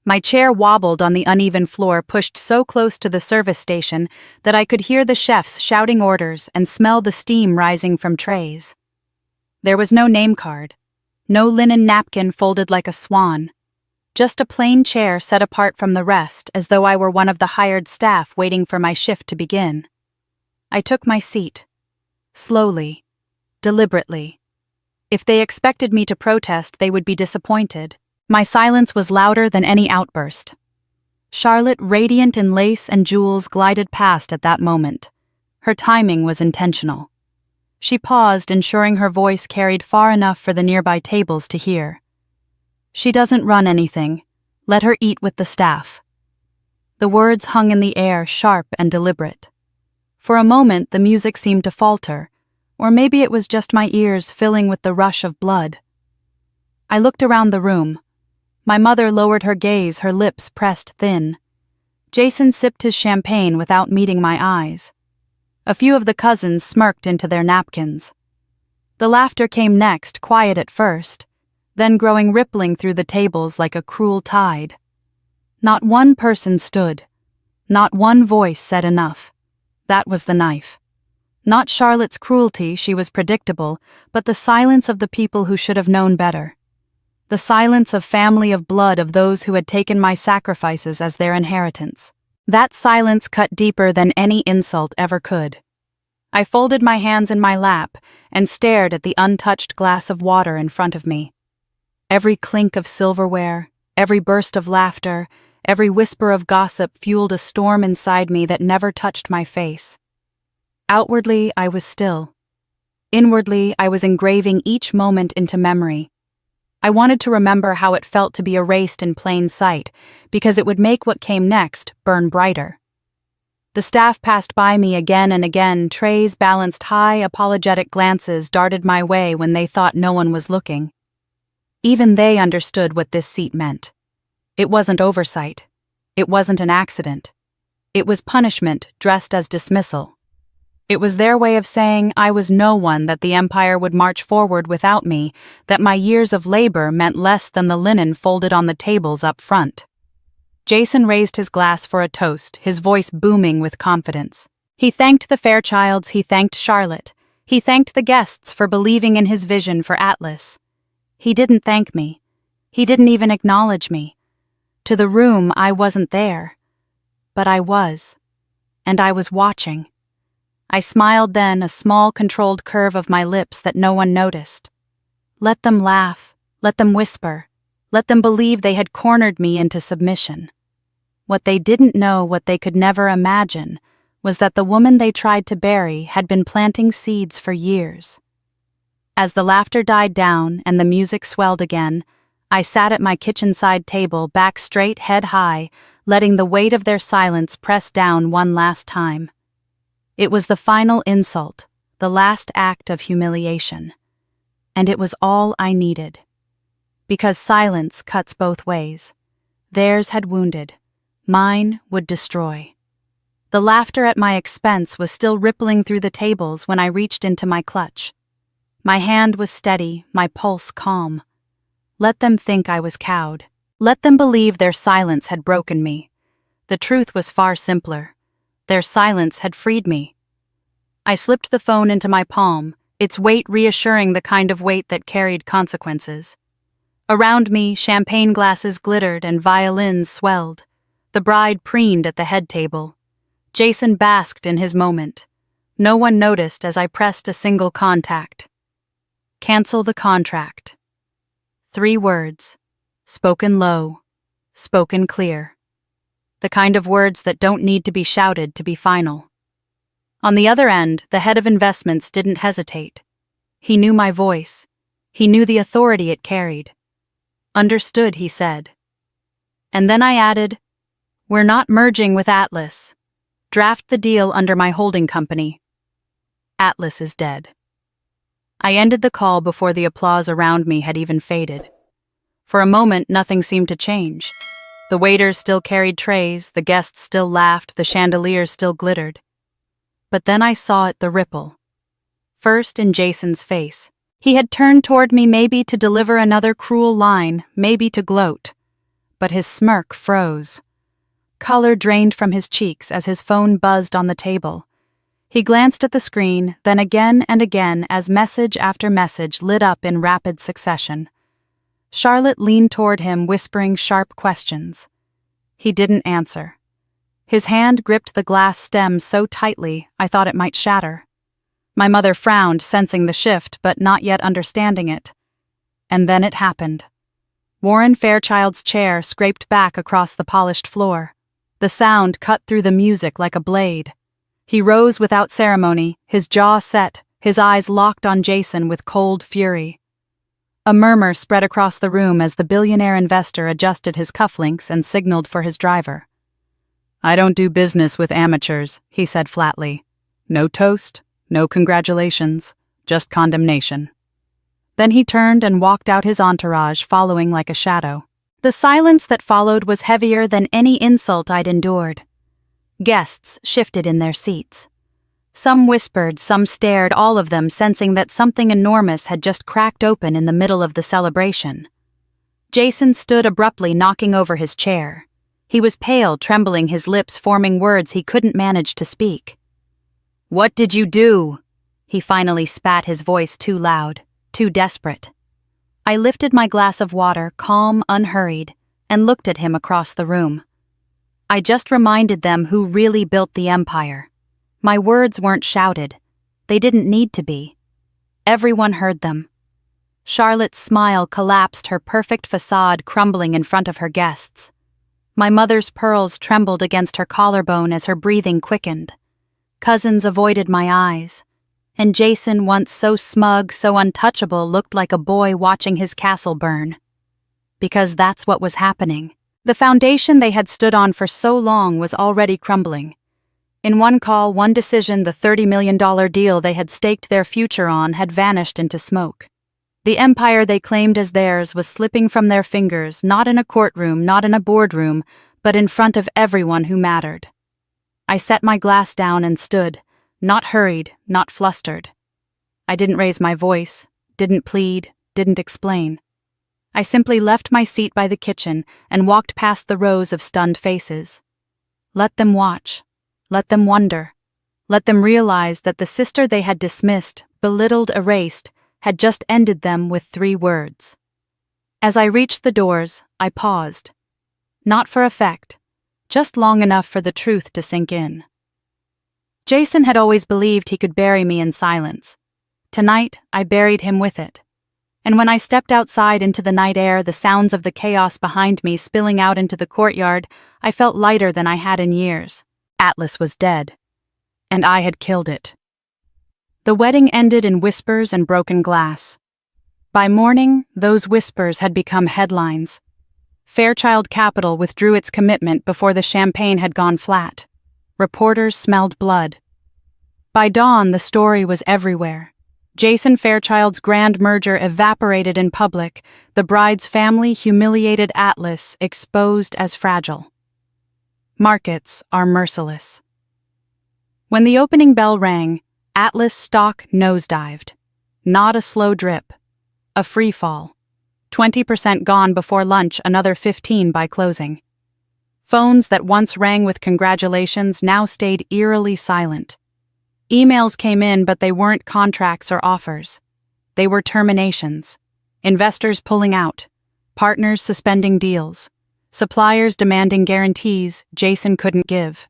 My chair wobbled on the uneven floor, pushed so close to the service station that I could hear the chefs shouting orders and smell the steam rising from trays. There was no name card, no linen napkin folded like a swan, just a plain chair set apart from the rest as though I were one of the hired staff waiting for my shift to begin. I took my seat, slowly, deliberately. If they expected me to protest, they would be disappointed. My silence was louder than any outburst. Charlotte, radiant in lace and jewels, glided past at that moment. Her timing was intentional. She paused, ensuring her voice carried far enough for the nearby tables to hear. "She doesn't run anything. Let her eat with the staff." The words hung in the air, sharp and deliberate. For a moment, the music seemed to falter, or maybe it was just my ears filling with the rush of blood. I looked around the room. My mother lowered her gaze, her lips pressed thin. Jason sipped his champagne without meeting my eyes. A few of the cousins smirked into their napkins. The laughter came next, quiet at first, then growing rippling through the tables like a cruel tide. Not one person stood. Not one voice said enough. That was the knife. Not Charlotte's cruelty, she was predictable, but the silence of the people who should have known better. The silence of family of blood, of those who had taken my sacrifices as their inheritance. That silence cut deeper than any insult ever could. I folded my hands in my lap and stared at the untouched glass of water in front of me. Every clink of silverware, every burst of laughter, every whisper of gossip fueled a storm inside me that never touched my face. Outwardly, I was still. Inwardly, I was engraving each moment into memory. I wanted to remember how it felt to be erased in plain sight, because it would make what came next burn brighter. The staff passed by me again and again, trays balanced high, apologetic glances darted my way when they thought no one was looking. Even they understood what this seat meant. It wasn't oversight. It wasn't an accident. It was punishment dressed as dismissal. It was their way of saying I was no one, that the empire would march forward without me, that my years of labor meant less than the linen folded on the tables up front. Jason raised his glass for a toast, his voice booming with confidence. He thanked the Fairchilds, he thanked Charlotte, he thanked the guests for believing in his vision for Atlas. He didn't thank me. He didn't even acknowledge me. To the room, I wasn't there. But I was. And I was watching. I smiled then, a small controlled curve of my lips that no one noticed. Let them laugh, let them whisper, let them believe they had cornered me into submission. What they didn't know, what they could never imagine, was that the woman they tried to bury had been planting seeds for years. As the laughter died down and the music swelled again, I sat at my kitchen-side table, back straight, head high, letting the weight of their silence press down one last time. It was the final insult, the last act of humiliation. And it was all I needed. Because silence cuts both ways. Theirs had wounded. Mine would destroy. The laughter at my expense was still rippling through the tables when I reached into my clutch. My hand was steady, my pulse calm. Let them think I was cowed. Let them believe their silence had broken me. The truth was far simpler. Their silence had freed me. I slipped the phone into my palm, its weight reassuring, the kind of weight that carried consequences. Around me, champagne glasses glittered and violins swelled. The bride preened at the head table. Jason basked in his moment. No one noticed as I pressed a single contact. Cancel the contract. 3 words. Spoken low. Spoken clear. The kind of words that don't need to be shouted to be final. On the other end, the head of investments didn't hesitate. He knew my voice. He knew the authority it carried. Understood, he said. And then I added, "We're not merging with Atlas. Draft the deal under my holding company. Atlas is dead." I ended the call before the applause around me had even faded. For a moment, nothing seemed to change. The waiters still carried trays, the guests still laughed, the chandeliers still glittered. But then I saw it, the ripple. First in Jason's face. He had turned toward me, maybe to deliver another cruel line, maybe to gloat. But his smirk froze. Color drained from his cheeks as his phone buzzed on the table. He glanced at the screen, then again and again as message after message lit up in rapid succession. Charlotte leaned toward him, whispering sharp questions. He didn't answer. His hand gripped the glass stem so tightly I thought it might shatter. My mother frowned, sensing the shift but not yet understanding it. And then it happened. Warren Fairchild's chair scraped back across the polished floor. The sound cut through the music like a blade. He rose without ceremony, his jaw set, his eyes locked on Jason with cold fury. A murmur spread across the room as the billionaire investor adjusted his cufflinks and signaled for his driver. "I don't do business with amateurs," he said flatly. "No toast, no congratulations, just condemnation." Then he turned and walked out, his entourage following like a shadow. The silence that followed was heavier than any insult I'd endured. Guests shifted in their seats. Some whispered, some stared, all of them sensing that something enormous had just cracked open in the middle of the celebration. Jason stood abruptly, knocking over his chair. He was pale, trembling, his lips forming words he couldn't manage to speak. "What did you do?" He finally spat, his voice too loud, too desperate. I lifted my glass of water, calm, unhurried, and looked at him across the room. I just reminded them who really built the empire. My words weren't shouted. They didn't need to be. Everyone heard them. Charlotte's smile collapsed, her perfect facade crumbling in front of her guests. My mother's pearls trembled against her collarbone as her breathing quickened. Cousins avoided my eyes. And Jason, once so smug, so untouchable, looked like a boy watching his castle burn. Because that's what was happening. The foundation they had stood on for so long was already crumbling. In one call, one decision, the $30 million deal they had staked their future on had vanished into smoke. The empire they claimed as theirs was slipping from their fingers, not in a courtroom, not in a boardroom, but in front of everyone who mattered. I set my glass down and stood, not hurried, not flustered. I didn't raise my voice, didn't plead, didn't explain. I simply left my seat by the kitchen and walked past the rows of stunned faces. Let them watch. Let them wonder. Let them realize that the sister they had dismissed, belittled, erased, had just ended them with 3 words. As I reached the doors, I paused. Not for effect, just long enough for the truth to sink in. Jason had always believed he could bury me in silence. Tonight, I buried him with it. And when I stepped outside into the night air, the sounds of the chaos behind me spilling out into the courtyard, I felt lighter than I had in years. Atlas was dead. And I had killed it. The wedding ended in whispers and broken glass. By morning, those whispers had become headlines. Fairchild Capital withdrew its commitment before the champagne had gone flat. Reporters smelled blood. By dawn, the story was everywhere. Jason Fairchild's grand merger evaporated in public, the bride's family humiliated, Atlas exposed as fragile. Markets are merciless. When the opening bell rang, Atlas stock nosedived. Not a slow drip. A free fall. 20% gone before lunch, another 15% by closing. Phones that once rang with congratulations now stayed eerily silent. Emails came in, but they weren't contracts or offers. They were terminations. Investors pulling out. Partners suspending deals. Suppliers demanding guarantees Jason couldn't give.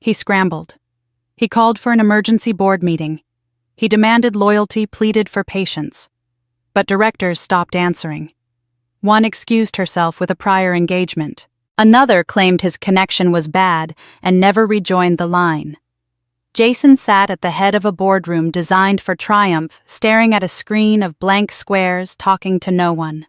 He scrambled. He called for an emergency board meeting. He demanded loyalty, pleaded for patience. But directors stopped answering. One excused herself with a prior engagement. Another claimed his connection was bad and never rejoined the line. Jason sat at the head of a boardroom designed for triumph, staring at a screen of blank squares, talking to no one.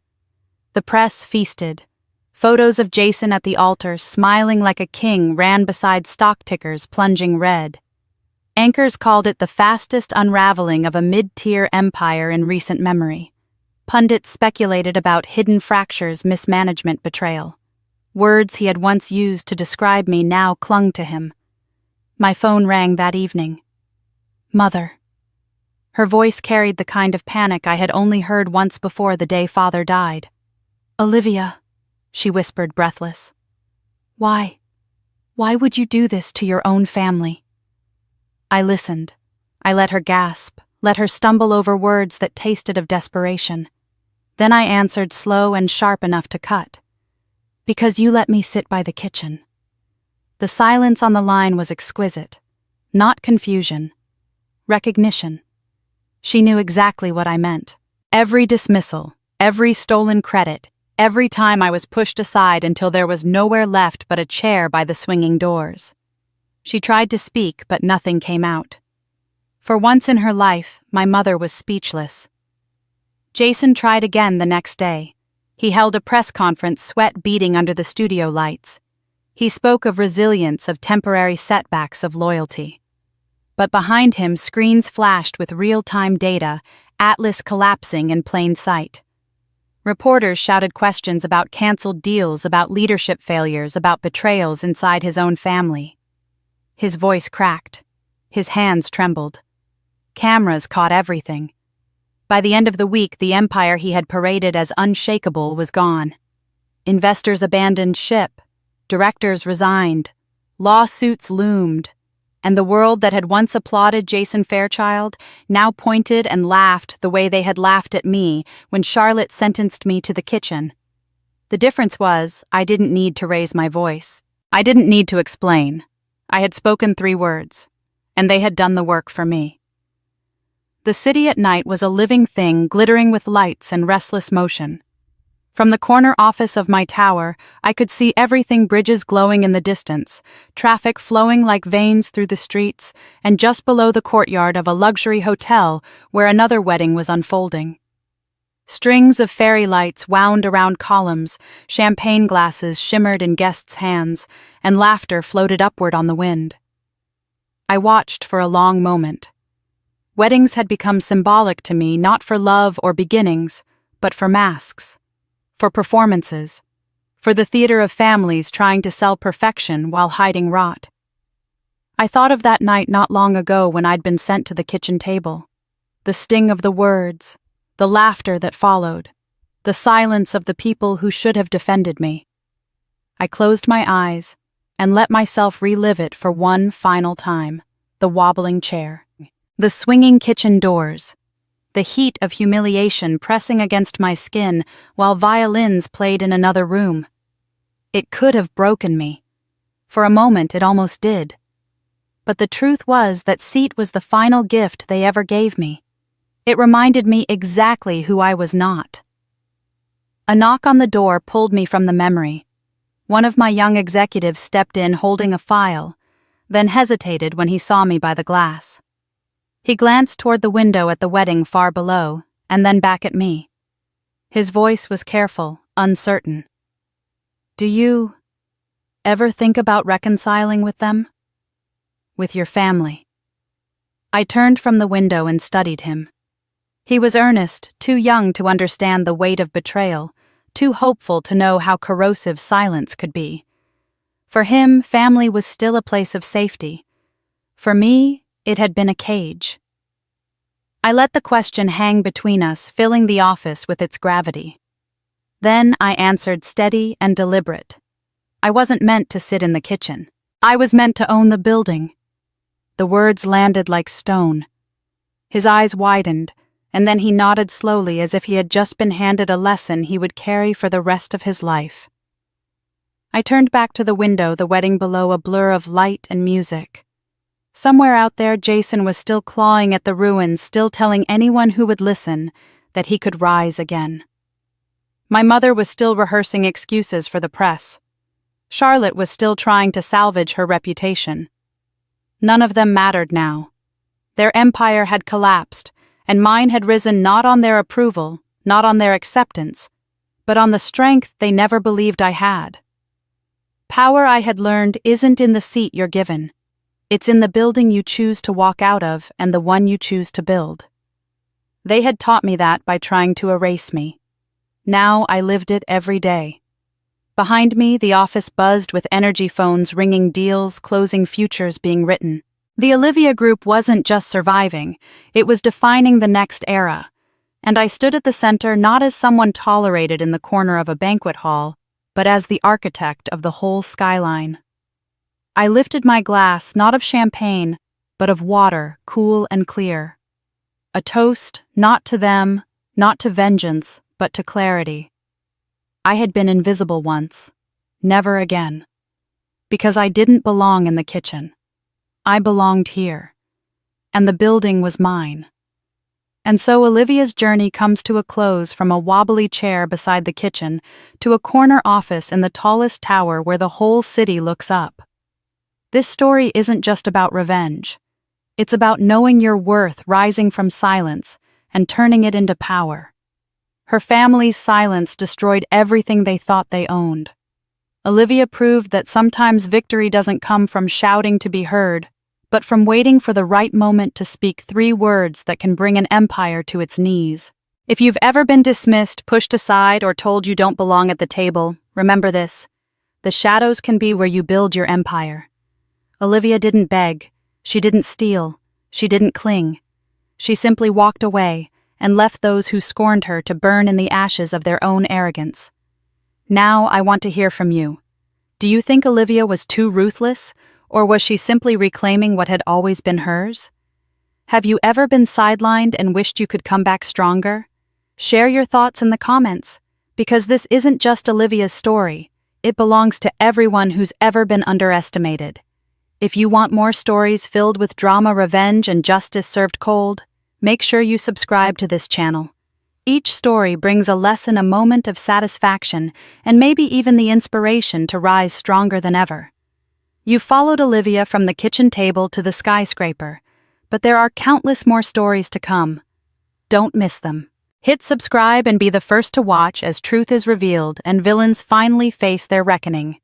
The press feasted. Photos of Jason at the altar, smiling like a king, ran beside stock tickers plunging red. Anchors called it the fastest unraveling of a mid-tier empire in recent memory. Pundits speculated about hidden fractures, mismanagement, betrayal. Words he had once used to describe me now clung to him. My phone rang that evening. Mother. Her voice carried the kind of panic I had only heard once before the day Father died. Olivia, she whispered, breathless. Why? Why would you do this to your own family? I listened. I let her gasp, let her stumble over words that tasted of desperation. Then I answered, slow and sharp enough to cut. Because you let me sit by the kitchen. The silence on the line was exquisite. Not confusion. Recognition. She knew exactly what I meant. Every dismissal, every stolen credit, every time I was pushed aside until there was nowhere left but a chair by the swinging doors. She tried to speak, but nothing came out. For once in her life, my mother was speechless. Jason tried again the next day. He held a press conference, sweat beading under the studio lights. He spoke of resilience, of temporary setbacks, of loyalty. But behind him, screens flashed with real-time data, Atlas collapsing in plain sight. Reporters shouted questions about canceled deals, about leadership failures, about betrayals inside his own family. His voice cracked. His hands trembled. Cameras caught everything. By the end of the week, the empire he had paraded as unshakable was gone. Investors abandoned ship. Directors resigned. Lawsuits loomed. And the world that had once applauded Jason Fairchild now pointed and laughed the way they had laughed at me when Charlotte sentenced me to the kitchen. The difference was, I didn't need to raise my voice. I didn't need to explain. I had spoken 3 words, and they had done the work for me. The city at night was a living thing, glittering with lights and restless motion. From the corner office of my tower, I could see everything, bridges glowing in the distance, traffic flowing like veins through the streets, and just below the courtyard of a luxury hotel where another wedding was unfolding. Strings of fairy lights wound around columns, champagne glasses shimmered in guests' hands, and laughter floated upward on the wind. I watched for a long moment. Weddings had become symbolic to me, not for love or beginnings, but for masks, for performances, for the theater of families trying to sell perfection while hiding rot. I thought of that night not long ago when I'd been sent to the kitchen table. The sting of the words, the laughter that followed, the silence of the people who should have defended me. I closed my eyes and let myself relive it for one final time, the wobbling chair. The swinging kitchen doors, the heat of humiliation pressing against my skin while violins played in another room. It could have broken me. For a moment it almost did. But the truth was that seat was the final gift they ever gave me. It reminded me exactly who I was not. A knock on the door pulled me from the memory. One of my young executives stepped in holding a file, then hesitated when he saw me by the glass. He glanced toward the window at the wedding far below, and then back at me. His voice was careful, uncertain. Do you ever think about reconciling with them? With your family? I turned from the window and studied him. He was earnest, too young to understand the weight of betrayal, too hopeful to know how corrosive silence could be. For him, family was still a place of safety. For me, it had been a cage. I let the question hang between us, filling the office with its gravity. Then I answered, steady and deliberate. I wasn't meant to sit in the kitchen. I was meant to own the building. The words landed like stone. His eyes widened, and then he nodded slowly as if he had just been handed a lesson he would carry for the rest of his life. I turned back to the window, the wedding below a blur of light and music. Somewhere out there, Jason was still clawing at the ruins, still telling anyone who would listen that he could rise again. My mother was still rehearsing excuses for the press. Charlotte was still trying to salvage her reputation. None of them mattered now. Their empire had collapsed, and mine had risen not on their approval, not on their acceptance, but on the strength they never believed I had. Power, I had learned, isn't in the seat you're given. It's in the building you choose to walk out of and the one you choose to build. They had taught me that by trying to erase me. Now I lived it every day. Behind me, the office buzzed with energy phones ringing deals, closing futures being written. The Olivia Group wasn't just surviving, it was defining the next era. And I stood at the center not as someone tolerated in the corner of a banquet hall, but as the architect of the whole skyline. I lifted my glass not of champagne, but of water, cool and clear. A toast, not to them, not to vengeance, but to clarity. I had been invisible once. Never again. Because I didn't belong in the kitchen. I belonged here. And the building was mine. And so Olivia's journey comes to a close, from a wobbly chair beside the kitchen to a corner office in the tallest tower where the whole city looks up. This story isn't just about revenge. It's about knowing your worth, rising from silence, and turning it into power. Her family's silence destroyed everything they thought they owned. Olivia proved that sometimes victory doesn't come from shouting to be heard, but from waiting for the right moment to speak 3 words that can bring an empire to its knees. If you've ever been dismissed, pushed aside, or told you don't belong at the table, remember this: the shadows can be where you build your empire. Olivia didn't beg, she didn't steal, she didn't cling. She simply walked away and left those who scorned her to burn in the ashes of their own arrogance. Now I want to hear from you. Do you think Olivia was too ruthless? Or was she simply reclaiming what had always been hers? Have you ever been sidelined and wished you could come back stronger? Share your thoughts in the comments, because this isn't just Olivia's story. It belongs to everyone who's ever been underestimated. If you want more stories filled with drama, revenge, and justice served cold, make sure you subscribe to this channel. Each story brings a lesson, a moment of satisfaction, and maybe even the inspiration to rise stronger than ever. You followed Olivia from the kitchen table to the skyscraper, but there are countless more stories to come. Don't miss them. Hit subscribe and be the first to watch as truth is revealed and villains finally face their reckoning.